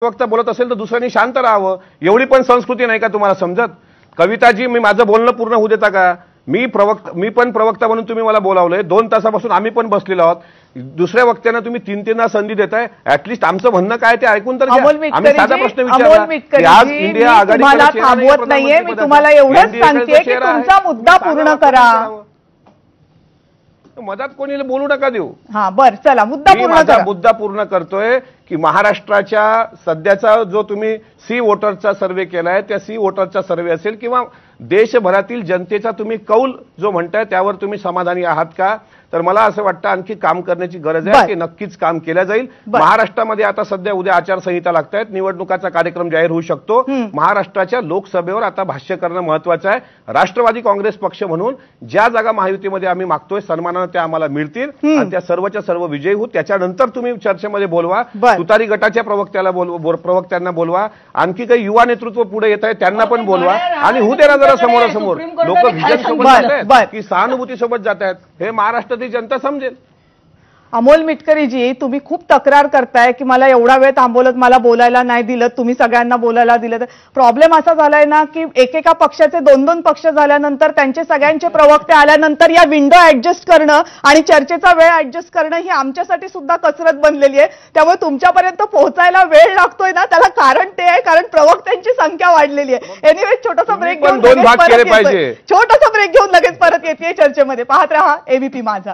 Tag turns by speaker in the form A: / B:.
A: प्रवक्ता बोलत असेल तर दुसऱ्यांनी शांत राहावं, एवढी पण संस्कृती नाही का तुम्हाला समजत? कविताजी, मी माझं बोलणं पूर्ण होऊ देता का? मी पण प्रवक्ता म्हणून तुम्ही मला बोलावलंय, 2 तासापासून आम्ही पण बसलेलो आहोत. दुसऱ्या वक्त्यांना तुम्ही 3-3 संधी देताय. ऍटलीस्ट आमचं म्हणणं काय ते ऐकून तर घ्या. आम्ही साधा प्रश्न विचारला की आज इंडिया आघाडीकडे
B: थांबवत नाहीये, मी तुम्हाला एवढंच सांगते की तुमचा मुद्दा पूर्ण करा.
A: मधात कोणी बोलू नका देऊ.
B: हां, बरं, चला मुद्दा पूर्ण करा.
A: मुद्दा पूर्ण करतोय की महाराष्ट्राच्या सध्याचा जो तुम्ही सी वोटरचा सर्व्हे केलाय, त्या सी वोटरचा सर्व्हे असेल किंवा देशभरातील जनतेचा तुम्ही कौल जो म्हणताय त्यावर तुम्ही समाधानी आहात का? तर मला असं वाटतं आणखी काम करण्याची गरज आहे की नक्कीच काम केलं जाईल. महाराष्ट्रामध्ये आता सध्या उद्या आचारसंहिता लागतायत, निवडणुकाचा कार्यक्रम जाहीर होऊ शकतो. महाराष्ट्राच्या लोकसभेवर आता भाष्य करणं महत्वाचं आहे. राष्ट्रवादी काँग्रेस पक्ष म्हणून ज्या जागा महायुतीमध्ये आम्ही मागतोय सन्मानानं त्या आम्हाला मिळतील आणि त्या सर्वच्या सर्व विजयी होऊ. त्याच्यानंतर तुम्ही चर्चेमध्ये बोलवा, तुतारी गटाच्या प्रवक्त्यांना बोलवा, आणखी काही युवा नेतृत्व पुढे येत आहे त्यांना पण बोलवा आणि होऊ दे ना जरा समोरासमोर. लोक विजन सोबत जात आहेत की सहानुभूती सोबत जात आहेत हे महाराष्ट्रातील जनता समजेल.
B: अमोल मिटकरीजी, तुम्ही खूप तक्रार करताय की मला एवढा वेळ थांबवलं, मला बोलायला नाही दिलं, तुम्ही सगळ्यांना बोलायला दिलं. प्रॉब्लेम असा झालाय ना की एकेका पक्षाचे 2-2 पक्ष झाल्यानंतर त्यांचे सगळ्यांचे प्रवक्ते आल्यानंतर या विंडो ऍडजस्ट करणं आणि चर्चेचा वेळ ऍडजस्ट करणं ही आमच्यासाठी सुद्धा कसरत बनलेली आहे. त्यामुळे तुमच्यापर्यंत पोहोचायला वेळ लागतोय ना, त्याला कारण ते आहे कारण प्रवक्त्यांची संख्या वाढलेली आहे. एनिवे, छोटासा ब्रेक घेऊन
A: छोटासा ब्रेक घेऊन लगेच परत
B: येते चर्चेमध्ये. पाहत रहा एबीपी माझा.